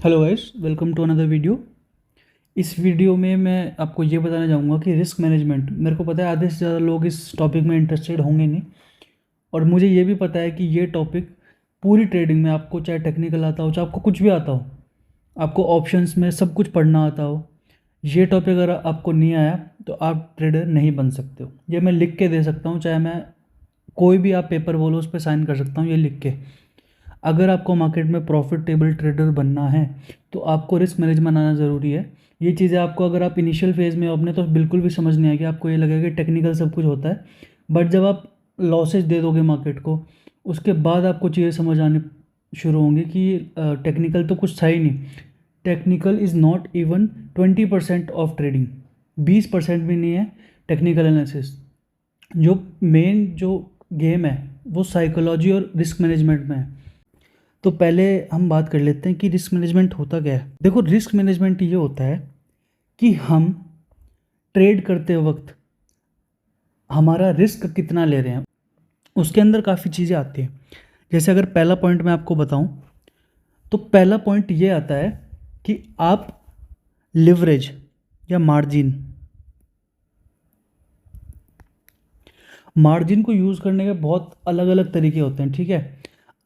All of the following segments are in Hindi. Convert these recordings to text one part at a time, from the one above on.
Hello guys, welcome to another video. इस वीडियो में मैं आपको ये बताना चाहूँगा कि रिस्क मैनेजमेंट, मेरे को पता है आधे से ज़्यादा लोग इस टॉपिक में इंटरेस्टेड होंगे नहीं। और मुझे ये भी पता है कि ये टॉपिक पूरी ट्रेडिंग में, आपको चाहे टेक्निकल आता हो, चाहे आपको कुछ भी आता हो, आपको ऑप्शंस में सब कुछ पढ़ना आता हो, ये टॉपिक अगर आपको नहीं आया तो आप ट्रेडर नहीं बन सकते हो। ये मैं लिख के दे सकता हूँ, चाहे मैं कोई भी आप पेपर बोलो उस पर साइन कर सकता हूँ ये लिख के। अगर आपको मार्केट में प्रॉफिटेबल ट्रेडर बनना है तो आपको रिस्क मैनेजमेंट आना ज़रूरी है। ये चीज़ें आपको, अगर आप इनिशियल फेज़ में हो अपने, तो बिल्कुल भी समझ नहीं आएगी। आपको ये लगेगा कि टेक्निकल सब कुछ होता है, बट जब आप लॉसेज दे दोगे मार्केट को, उसके बाद आपको चीज़ें समझ आनी शुरू होंगी कि टेक्निकल तो कुछ था ही नहीं। Technical is not even 20% of trading, 20% भी नहीं है टेक्निकल एनालिसिस। जो मेन जो गेम है वो साइकोलॉजी और रिस्क मैनेजमेंट में है। तो पहले हम बात कर लेते हैं कि रिस्क मैनेजमेंट होता क्या है। देखो, रिस्क मैनेजमेंट ये होता है कि हम ट्रेड करते वक्त हमारा रिस्क कितना ले रहे हैं, उसके अंदर काफ़ी चीज़ें आती हैं। जैसे अगर पहला पॉइंट मैं आपको बताऊं, तो पहला पॉइंट ये आता है कि आप लिवरेज या मार्जिन को यूज़ करने के बहुत अलग अलग तरीके होते हैं, ठीक है।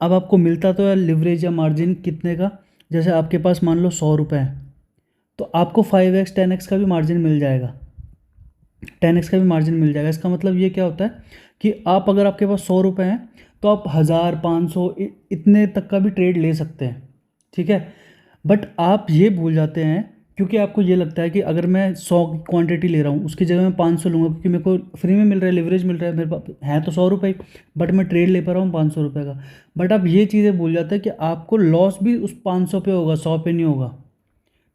अब आपको मिलता तो है लिवरेज या मार्जिन कितने का, जैसे आपके पास मान लो 100 रुपये है, तो आपको 5x 10x का भी मार्जिन मिल जाएगा, 10x का भी मार्जिन मिल जाएगा। इसका मतलब ये क्या होता है कि आप, अगर आपके पास 100 रुपये हैं तो आप 1000 500 इतने तक का भी ट्रेड ले सकते हैं, ठीक है। बट आप ये भूल जाते हैं, क्योंकि आपको ये लगता है कि अगर मैं 100 की क्वांटिटी ले रहा हूँ उसकी जगह मैं 500 लूँगा, क्योंकि मेरे को फ्री में मिल रहा है, लिवरेज मिल रहा है, मेरे पास है तो 100 रुपये, बट मैं ट्रेड ले पा रहा हूँ 500 रुपये का। बट आप ये चीज़ें भूल जाते हैं कि आपको लॉस भी उस 500 पे होगा, 100 पे नहीं होगा।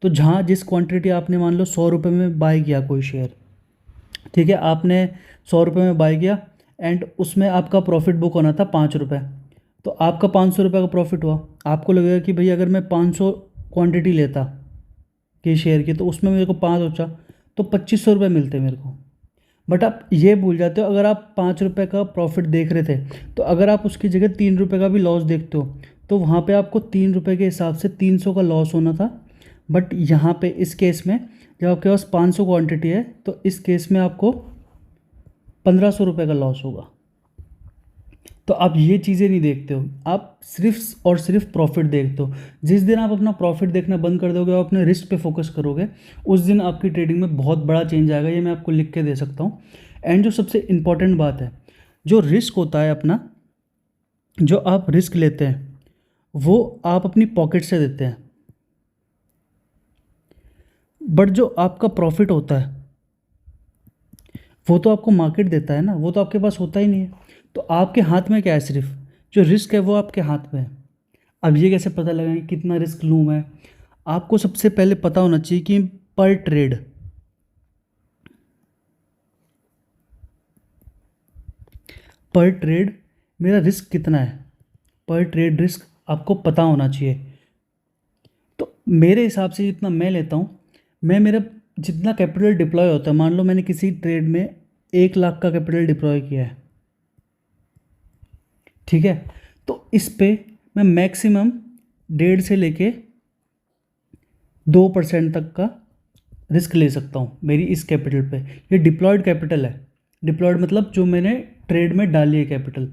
तो जहाँ जिस क्वांटिटी आपने मान लो 100 रुपये में बाय किया कोई शेयर, ठीक है, आपने 100 रुपये में बाय किया एंड उसमें आपका प्रॉफिट बुक होना था 5 रुपये, तो आपका 500 रुपये का प्रॉफिट हुआ। आपको लगेगा कि भाई अगर मैं 500 क्वांटिटी लेता कि शेयर की, तो उसमें मेरे को 5 बचा, तो 2500 रुपये मिलते मेरे को। बट आप ये भूल जाते हो, अगर आप 5 रुपये का प्रॉफिट देख रहे थे, तो अगर आप उसकी जगह 3 रुपये का भी लॉस देखते हो, तो वहाँ पे आपको 3 रुपये के हिसाब से 300 का लॉस होना था। बट यहाँ पे इस केस में जब आपके पास 500 क्वांटिटी है, तो इस केस में आपको 1500 रुपये का लॉस होगा। तो आप ये चीज़ें नहीं देखते हो, आप सिर्फ और सिर्फ प्रॉफिट देखते हो। जिस दिन आप अपना प्रॉफिट देखना बंद कर दोगे और अपने रिस्क पे फोकस करोगे, उस दिन आपकी ट्रेडिंग में बहुत बड़ा चेंज आएगा। ये मैं आपको लिख के दे सकता हूँ। एंड जो सबसे इम्पॉर्टेंट बात है, जो रिस्क होता है अपना, जो आप रिस्क लेते हैं वो आप अपनी पॉकेट से देते हैं, बट जो आपका प्रॉफिट होता है वो तो आपको मार्केट देता है ना, वो तो आपके पास होता ही नहीं है। तो आपके हाथ में क्या है, सिर्फ जो रिस्क है वो आपके हाथ में है। अब ये कैसे पता लगाएं कि कितना रिस्क लूँ मैं? आपको सबसे पहले पता होना चाहिए कि पर ट्रेड मेरा रिस्क कितना है। पर ट्रेड रिस्क आपको पता होना चाहिए। तो मेरे हिसाब से जितना मैं लेता हूँ, मैं मेरा जितना कैपिटल डिप्लॉय होता है, मान लो मैंने किसी ट्रेड में 1 लाख का कैपिटल डिप्लॉय किया है, ठीक है, तो इस पे मैं मैक्सिमम 1.5 से लेके 2% तक का रिस्क ले सकता हूँ मेरी इस कैपिटल पे। ये डिप्लॉयड कैपिटल है। डिप्लॉयड मतलब जो मैंने ट्रेड में डाली है कैपिटल।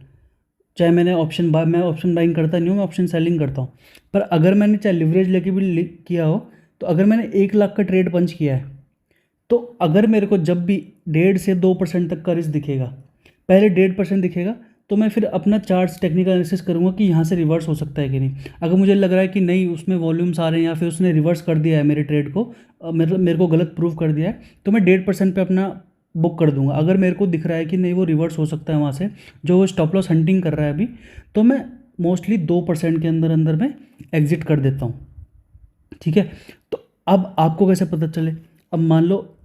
चाहे मैं ऑप्शन बाइंग करता नहीं हूँ, मैं ऑप्शन सेलिंग करता हूँ। पर अगर मैंने चाहे लिवरेज लेके भी किया हो, तो अगर मैंने 1 लाख का ट्रेड पंच किया है, तो अगर मेरे को जब भी 1.5 से 2% तक का रिस्क दिखेगा, पहले 1.5% दिखेगा, तो मैं फिर अपना चार्ट्स टेक्निकल एनालिसिस करूँगा कि यहाँ से रिवर्स हो सकता है कि नहीं। अगर मुझे लग रहा है कि नहीं, उसमें वॉल्यूम्स आ रहे हैं या फिर उसने रिवर्स कर दिया है मेरे ट्रेड को, मतलब मेरे को गलत प्रूव कर दिया है, तो मैं 1.5% पे अपना बुक कर दूंगा। अगर मेरे को दिख रहा है कि नहीं, वो रिवर्स हो सकता है वहाँ से, जो वो स्टॉप लॉस हंटिंग कर रहा है अभी, तो मैं मोस्टली 2% के अंदर अंदर में एग्जिट कर देता हूँ, ठीक है। तो अब आपको कैसे पता चले? अब मान लो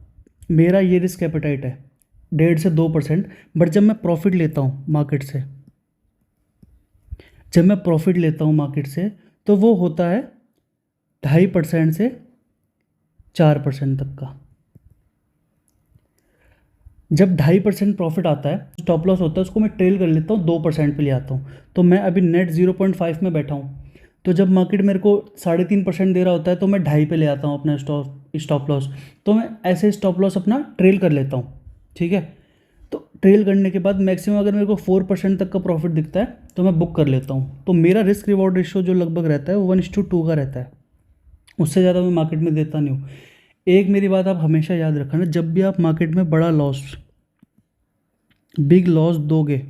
मेरा ये रिस्क एपेटाइट है 1.5 से 2%, बट जब मैं प्रॉफिट लेता हूँ मार्केट से, तो वो होता है 2.5% से 4% तक का। जब 2.5% प्रॉफिट आता है, स्टॉप लॉस होता है, उसको मैं ट्रेल कर लेता हूँ, 2% पे ले आता हूँ, तो मैं अभी नेट 0.5 में बैठा हूँ। तो जब मार्केट मेरे को 3.5% दे रहा होता है तो मैं 2.5 पे ले आता हूँ अपना स्टॉप लॉस। तो मैं ऐसे स्टॉप लॉस अपना ट्रेल कर लेता हूँ, ठीक है। तो ट्रेल करने के बाद मैक्सिमम अगर मेरे को 4% तक का प्रॉफिट दिखता है तो मैं बुक कर लेता हूँ। तो मेरा रिस्क रिवॉर्ड रेशियो जो लगभग रहता है वो 1:2 का रहता है, उससे ज़्यादा मैं मार्केट में देता नहीं हूँ। एक मेरी बात आप हमेशा याद रखना, जब भी आप मार्केट में बड़ा लॉस, बिग लॉस दोगे,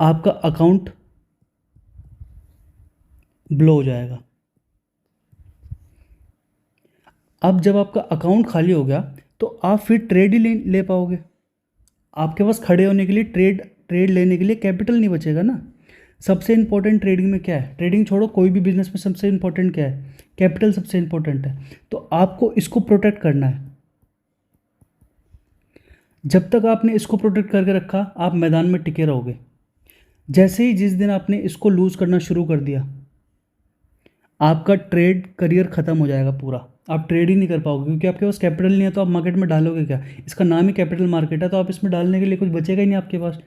आपका अकाउंट ब्लो हो जाएगा। अब जब आपका अकाउंट खाली हो गया तो आप फिर ट्रेड ही ले पाओगे। आपके पास खड़े होने के लिए ट्रेड लेने के लिए कैपिटल नहीं बचेगा ना। सबसे इंपॉर्टेंट ट्रेडिंग में क्या है, ट्रेडिंग छोड़ो, कोई भी बिजनेस में सबसे इंपॉर्टेंट क्या है, कैपिटल सबसे इंपॉर्टेंट है। तो आपको इसको प्रोटेक्ट करना है। जब तक आपने इसको प्रोटेक्ट करके रखा आप मैदान में टिके रहोगे। जैसे ही जिस दिन आपने इसको लूज़ करना शुरू कर दिया, आपका ट्रेड करियर ख़त्म हो जाएगा पूरा। आप ट्रेड ही नहीं कर पाओगे क्योंकि आपके पास कैपिटल नहीं है। तो आप मार्केट में डालोगे क्या, इसका नाम ही कैपिटल मार्केट है, तो आप इसमें डालने के लिए कुछ बचेगा ही नहीं आपके पास।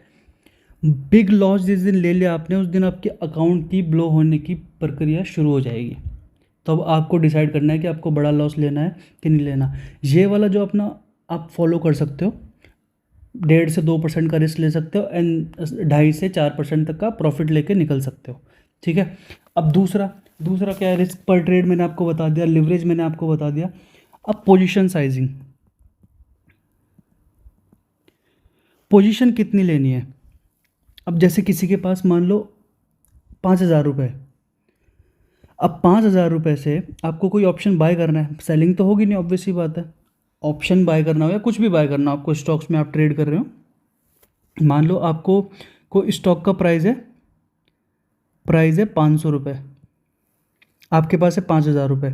बिग लॉस जिस दिन ले लिया आपने, उस दिन आपके अकाउंट की ब्लो होने की प्रक्रिया शुरू हो जाएगी। तो अब आपको डिसाइड करना है कि आपको बड़ा लॉस लेना है कि नहीं लेना। ये वाला जो अपना आप फॉलो कर सकते हो, 1.5 से 2% का रिस्क ले सकते हो एंड 2.5 से 4% तक का प्रॉफिट लेके निकल सकते हो, ठीक है। अब दूसरा क्या है, रिस्क पर ट्रेड मैंने आपको बता दिया, लिवरेज मैंने आपको बता दिया। अब पोजीशन साइजिंग, पोजीशन कितनी लेनी है। अब जैसे किसी के पास मान लो 5,000 रुपये, अब 5,000 रुपये से आपको कोई ऑप्शन बाय करना है, सेलिंग तो होगी नहीं, ऑब्वियस सी बात है। ऑप्शन बाय करना हो या कुछ भी बाय करना हो, आपको स्टॉक्स में आप ट्रेड कर रहे हो, मान लो आपको कोई स्टॉक का प्राइस है 500 रुपये, आपके पास है 5,000 रुपये।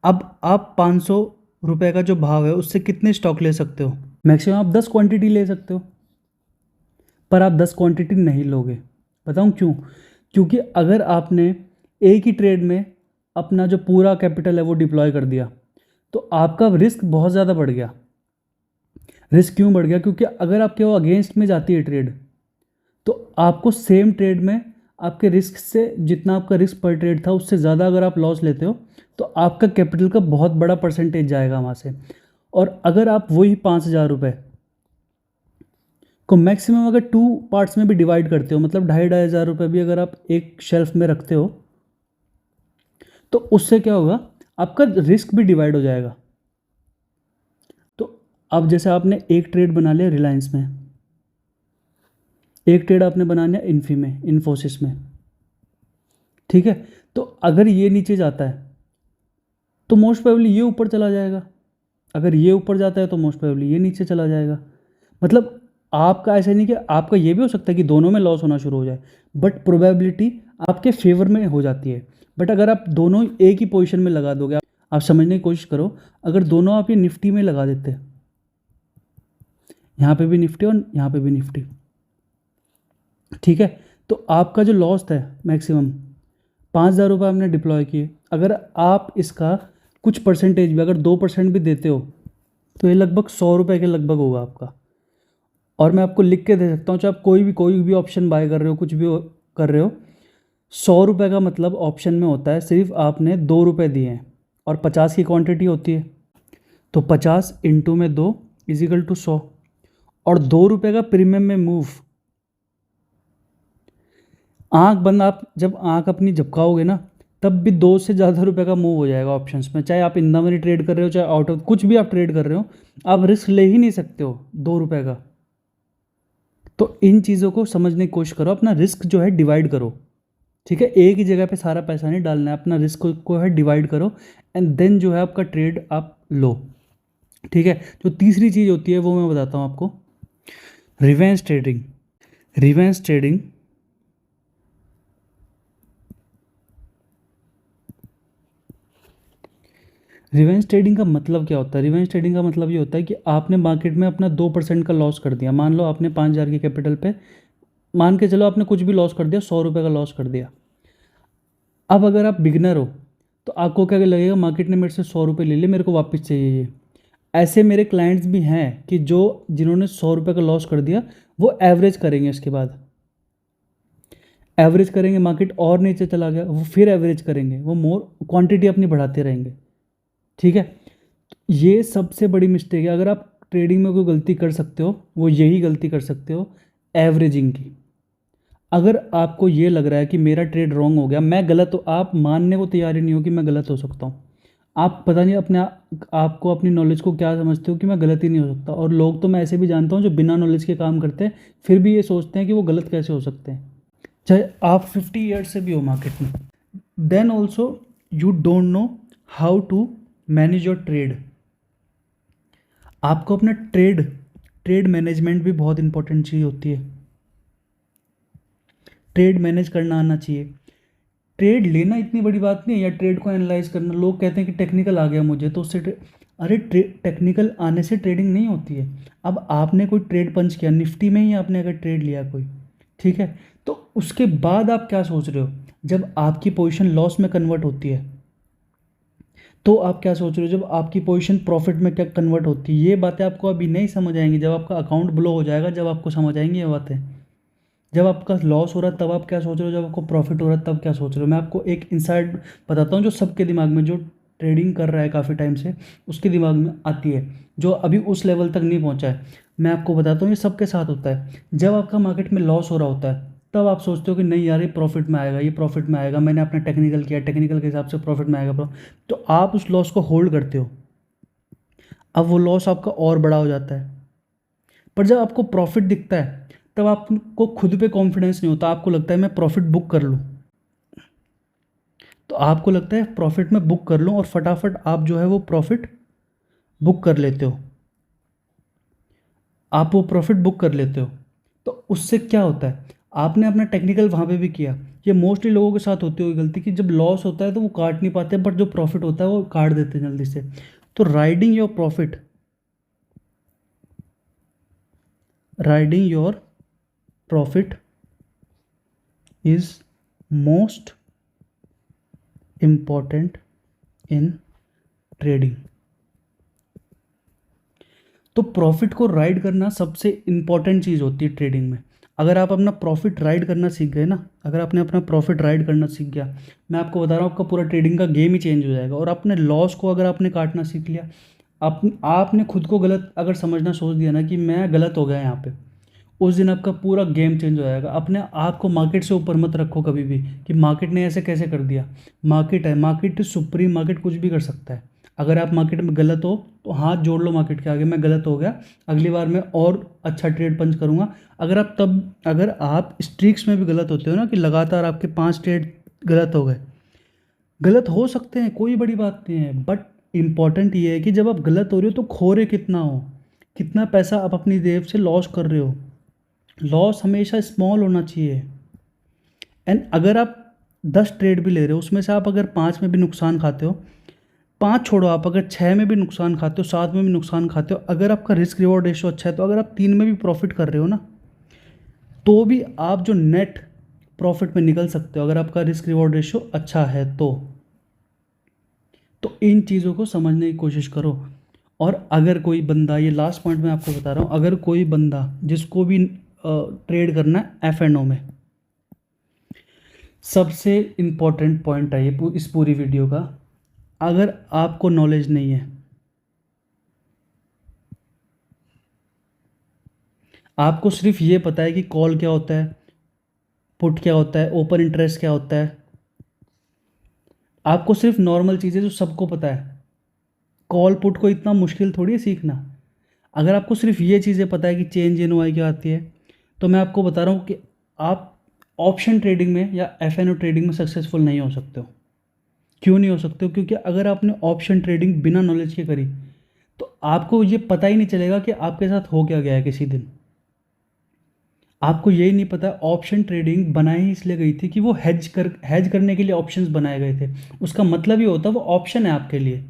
अब आप 500 रुपये का जो भाव है उससे कितने स्टॉक ले सकते हो, मैक्सिमम आप 10 क्वांटिटी ले सकते हो। पर आप 10 क्वांटिटी नहीं लोगे, बताऊँ क्यों। क्योंकि अगर आपने एक ही ट्रेड में अपना जो पूरा कैपिटल है वो डिप्लॉय कर दिया तो आपका रिस्क बहुत ज़्यादा बढ़ गया। रिस्क क्यों बढ़ गया, क्योंकि अगर आपके वो अगेंस्ट में जाती है ट्रेड तो आपको सेम ट्रेड में आपके रिस्क से, जितना आपका रिस्क पर ट्रेड था उससे ज़्यादा अगर आप लॉस लेते हो तो आपका कैपिटल का बहुत बड़ा परसेंटेज जाएगा वहाँ से। और अगर आप वही 5,000 रुपये को मैक्सिमम अगर 2 पार्ट्स में भी डिवाइड करते हो, मतलब 2,500 रुपये भी अगर आप एक शेल्फ में रखते हो तो उससे क्या होगा, आपका रिस्क भी डिवाइड हो जाएगा। तो अब जैसे आपने एक ट्रेड बना लिया रिलायंस में, एक ट्रेड आपने बना लिया इन्फोसिस में, ठीक है। तो अगर ये नीचे जाता है तो मोस्ट प्रोबेबली ये ऊपर चला जाएगा, अगर ये ऊपर जाता है तो मोस्ट प्रोबेबली ये नीचे चला जाएगा। मतलब आपका ऐसा नहीं कि आपका ये भी हो सकता है कि दोनों में लॉस होना शुरू हो जाए, बट प्रोबेबिलिटी आपके फेवर में हो जाती है। बट अगर आप दोनों एक ही पोजीशन में लगा दोगे, आप समझने की कोशिश करो, अगर दोनों आप ये निफ्टी में लगा देते, यहाँ पे भी निफ्टी और यहाँ पे भी निफ्टी, ठीक है, तो आपका जो लॉस है मैक्सिमम 5,000 रुपये आपने डिप्लॉय किए, अगर आप इसका कुछ परसेंटेज भी, अगर 2% भी देते हो तो ये लगभग 100 रुपये के लगभग होगा आपका। और मैं आपको लिख के दे सकता हूँ, चाहे आप कोई भी ऑप्शन बाय कर रहे हो, कुछ भी कर रहे हो, 100 रुपये का मतलब ऑप्शन में होता है सिर्फ आपने 2 रुपये दिए हैं और 50 की क्वांटिटी होती है, तो 50 इंटू में 2 इजिकल टू 100, और 2 रुपये का प्रीमियम में मूव। आँख बंद, आप जब आँख अपनी झपकाओगे ना तब भी 2 से ज़्यादा रुपये का मूव हो जाएगा ऑप्शंस में, चाहे आप इन द मनी ट्रेड कर रहे हो चाहे आउट ऑफ कुछ भी आप ट्रेड कर रहे हो, आप रिस्क ले ही नहीं सकते हो 2 रुपये का। तो इन चीज़ों को समझने की कोशिश करो, अपना रिस्क जो है डिवाइड करो, ठीक है। एक ही जगह पे सारा पैसा नहीं डालना है, अपना रिस्क को है डिवाइड करो एंड देन जो है आपका ट्रेड आप लो, ठीक है। जो तीसरी चीज़ होती है वो मैं बताता हूँ आपको, revenge trading. Revenge trading revenge trading का मतलब क्या होता है, रिवेंज ट्रेडिंग का मतलब ये होता है कि आपने मार्केट में अपना 2% का लॉस कर दिया। मान लो आपने 5,000 की कैपिटल पे, मान के चलो आपने कुछ भी लॉस कर दिया, 100 रुपये का लॉस कर दिया। अब अगर आप बिगनर हो तो आपको क्या लगेगा, मार्केट ने मेरे से 100 रुपये ले लिए, मेरे को वापस चाहिए ये। ऐसे मेरे क्लाइंट्स भी हैं कि जिन्होंने 100 रुपये का लॉस कर दिया वो एवरेज करेंगे, इसके बाद एवरेज करेंगे, मार्केट और नीचे चला गया, वो फिर एवरेज करेंगे, वो मोर क्वांटिटी अपनी बढ़ाते रहेंगे। ठीक है, ये सबसे बड़ी मिस्टेक है। अगर आप ट्रेडिंग में कोई गलती कर सकते हो, वो यही गलती कर सकते हो, एवरेजिंग की। अगर आपको ये लग रहा है कि मेरा ट्रेड रॉन्ग हो गया, मैं गलत हो, आप मानने को तैयार ही नहीं हो कि मैं गलत हो सकता हूँ। आप पता नहीं अपने आपको अपनी नॉलेज को क्या समझते हो कि मैं गलत ही नहीं हो सकता। और लोग तो मैं ऐसे भी जानता हूँ जो बिना नॉलेज के काम करते हैं, फिर भी ये सोचते हैं कि वो गलत कैसे हो सकते हैं, चाहे आप 50 ईयर्स से भी हो मार्केट में। Then also you don't know how to manage your trade. आपको अपना ट्रेड ट्रेड मैनेजमेंट भी बहुत इंपॉर्टेंट चीज़ होती है। ट्रेड मैनेज करना आना चाहिए। ट्रेड लेना इतनी बड़ी बात नहीं है, या ट्रेड को एनालाइज करना। लोग कहते हैं कि टेक्निकल आ गया मुझे तो उससे अरे टेक्निकल आने से ट्रेडिंग नहीं होती है। अब आपने कोई ट्रेड पंच किया निफ्टी में ही, आपने अगर ट्रेड लिया कोई, ठीक है, तो उसके बाद आप क्या सोच रहे हो? जब आपकी पोजीशन लॉस में कन्वर्ट होती है तो आप क्या सोच रहे हो? जब आपकी पोजीशन प्रॉफिट में क्या कन्वर्ट होती है? ये बातें आपको अभी नहीं समझ आएंगी, जब आपका अकाउंट ब्लो हो जाएगा, जब आपको समझ आएंगी ये बातें। जब आपका लॉस हो रहा है तब आप क्या सोच रहे हो, जब आपको प्रॉफिट हो रहा है तब क्या सोच रहे हो? मैं आपको एक इंसाइट बताता हूँ जो सबके दिमाग में, जो ट्रेडिंग कर रहा है काफ़ी टाइम से, उसके दिमाग में आती है, जो अभी उस लेवल तक नहीं पहुँचा है। मैं आपको बताता हूँ ये सबके साथ होता है। जब आपका मार्केट में लॉस हो रहा होता है तब आप सोचते हो कि नहीं यार ये प्रॉफिट में आएगा, ये प्रॉफिट में आएगा, मैंने अपना टेक्निकल किया, टेक्निकल के हिसाब से प्रॉफिट में आएगा। तो आप उस लॉस को होल्ड करते हो। अब वो लॉस आपका और बड़ा हो जाता है। पर जब आपको प्रॉफिट दिखता है तब आपको खुद पे कॉन्फिडेंस नहीं होता, आपको लगता है मैं प्रॉफिट बुक कर लूँ। तो आपको लगता है प्रॉफिट में बुक कर लूँ और फटाफट आप जो है वो प्रॉफिट बुक कर लेते हो। आप वो प्रॉफिट बुक कर लेते हो। तो उससे क्या होता है? आपने अपना टेक्निकल वहाँ पे भी किया। ये मोस्टली लोगों के साथ होती हुई गलती कि जब लॉस होता है तो वो काट नहीं पाते, बट जो प्रॉफिट होता है वो काट देते हैं जल्दी से। तो riding your profit is most important in trading. तो प्रॉफिट को राइड करना सबसे इम्पॉर्टेंट चीज़ होती है ट्रेडिंग में। अगर आप अपना प्रॉफिट राइड करना सीख गए ना, अगर आपने अपना प्रॉफिट राइड करना सीख गया, मैं आपको बता रहा हूँ आपका पूरा ट्रेडिंग का गेम ही चेंज हो जाएगा। और अपने लॉस को अगर आपने काटना सीख लिया, आपने खुद को गलत अगर समझना सोच दिया ना कि मैं गलत हो गया यहाँ पे, उस दिन आपका पूरा गेम चेंज हो जाएगा। अपने आप को मार्केट से ऊपर मत रखो कभी भी कि मार्केट ने ऐसे कैसे कर दिया। मार्केट है, मार्केट सुप्रीम, मार्केट कुछ भी कर सकता है। अगर आप मार्केट में गलत हो तो हाथ जोड़ लो मार्केट के आगे, मैं गलत हो गया, अगली बार मैं और अच्छा ट्रेड पंच करूँगा। अगर आप स्ट्रीक्स में भी गलत होते हो ना, कि लगातार आपके 5 ट्रेड गलत हो गए, गलत हो सकते हैं, कोई बड़ी बात नहीं है, बट इम्पॉर्टेंट ये है कि जब आप गलत हो रहे हो तो खो रहे कितना हो, कितना पैसा आप अपनी जेब से लॉस कर रहे हो। लॉस हमेशा स्मॉल होना चाहिए। एंड अगर आप 10 ट्रेड भी ले रहे हो, उसमें से आप अगर 5 में भी नुकसान खाते हो, 5 छोड़ो, आप अगर 6 में भी नुकसान खाते हो, 7 में भी नुकसान खाते हो, अगर आपका रिस्क रिवॉर्ड रेशो अच्छा है, तो अगर आप 3 में भी प्रॉफिट कर रहे हो ना, तो भी आप जो नेट प्रॉफिट में निकल सकते हो, अगर आपका रिस्क रिवॉर्ड रेशो अच्छा है तो इन चीज़ों को समझने की कोशिश करो। और अगर कोई बंदा, ये लास्ट पॉइंट मैं आपको बता रहा हूँ, अगर कोई बंदा जिसको भी ट्रेड करना है F&O में, सबसे इम्पॉर्टेंट पॉइंट है ये इस पूरी वीडियो का, अगर आपको नॉलेज नहीं है, आपको सिर्फ ये पता है कि कॉल क्या होता है, पुट क्या होता है, ओपन इंटरेस्ट क्या होता है, आपको सिर्फ नॉर्मल चीज़ें जो सबको पता है, कॉल पुट को इतना मुश्किल थोड़ी है सीखना। अगर आपको सिर्फ ये चीज़ें पता है कि चेंज इन वाई क्या आती है, तो मैं आपको बता रहा हूँ कि आप ऑप्शन ट्रेडिंग में या F&O ट्रेडिंग में सक्सेसफुल नहीं हो सकते हो। क्यों नहीं हो सकते हो? क्योंकि अगर आपने ऑप्शन ट्रेडिंग बिना नॉलेज के करी तो आपको ये पता ही नहीं चलेगा कि आपके साथ हो क्या गया है किसी दिन। आपको यही नहीं पता ऑप्शन ट्रेडिंग बनाई ही इसलिए गई थी कि वो हेज करने के लिए ऑप्शंस बनाए गए थे। उसका मतलब ये होता है वो ऑप्शन है आपके लिए।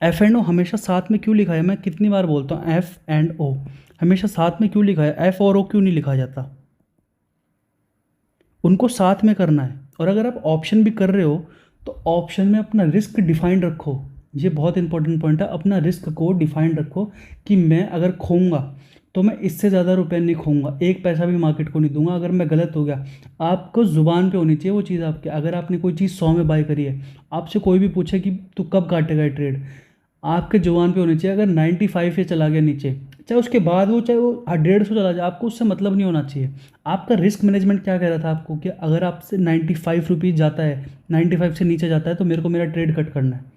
F&O हमेशा साथ में क्यों लिखा है? मैं कितनी बार बोलता हूँ F&O हमेशा साथ में क्यों लिखा है? F और O क्यों नहीं लिखा जाता? उनको साथ में करना है। और अगर आप ऑप्शन भी कर रहे हो तो ऑप्शन में अपना रिस्क डिफाइंड रखो। ये बहुत इंपॉर्टेंट पॉइंट है, अपना रिस्क को डिफाइंड रखो कि मैं अगर खोऊंगा तो मैं इससे ज़्यादा रुपए नहीं खोऊंगा, एक पैसा भी मार्केट को नहीं दूंगा अगर मैं गलत हो गया। आपको ज़ुबान पे होनी चाहिए वो चीज़ आपके। अगर आपने कोई चीज़ 100 में बाय करी है, आपसे कोई भी पूछे कि तू कब काटेगा ये ट्रेड, आपके ज़ुबान पे होनी चाहिए अगर 95 पे चला गया नीचे, चाहे वो 150 चला जाए, आपको उससे मतलब नहीं होना चाहिए। आपका रिस्क मैनेजमेंट क्या कह रहा था आपको कि अगर आपसे 95 रुपीज़ जाता है, 95 से नीचे जाता है तो मेरे को मेरा ट्रेड कट करना है।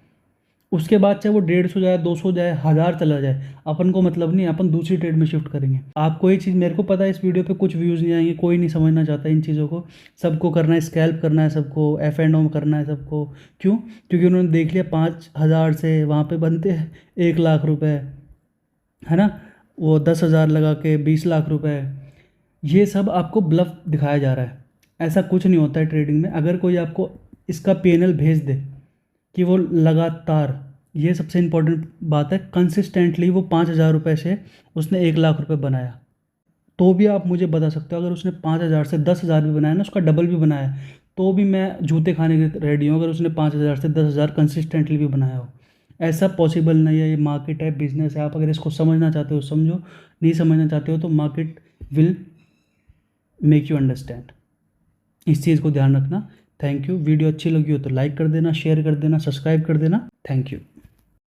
उसके बाद चाहे वो 150 जाए, 200 जाए, 1000 चला जाए, अपन को मतलब नहीं, अपन दूसरी ट्रेड में शिफ्ट करेंगे। आपको ये चीज़, मेरे को पता है इस वीडियो पे कुछ व्यूज़ नहीं आएंगे, कोई नहीं समझना चाहता इन चीज़ों को। सबको करना है स्कैल्प करना है, सबको एफ एंड ओम करना है सबको। क्यों? क्योंकि उन्होंने देख लिया 5000 से वहाँ पे बनते हैं 1 लाख रुपए, है ना, वो 10,000 लगा के 20 लाख रुपए। ये सब आपको ब्लफ दिखाया जा रहा है, ऐसा कुछ नहीं होता है ट्रेडिंग में। अगर कोई आपको इसका PNL भेज दे कि वो लगातार, ये सबसे इम्पोर्टेंट बात है, कंसिस्टेंटली वो 5,000 रुपये से उसने 1 लाख रुपये बनाया, तो भी आप मुझे बता सकते हो। अगर उसने 5,000 से 10,000 भी बनाया ना, उसका डबल भी बनाया, तो भी मैं जूते खाने के रेडी हूँ अगर उसने 5,000 से 10,000 कंसिस्टेंटली भी बनाया हो। ऐसा पॉसिबल नहीं है, ये मार्केट है, बिजनेस है। आप अगर इसको समझना चाहते हो समझो, नहीं समझना चाहते हो तो market will make you understand. इस चीज़ को ध्यान रखना। Thank you. वीडियो अच्छी लगी हो तो लाइक कर देना, शेयर कर देना, सब्सक्राइब कर देना। Thank you.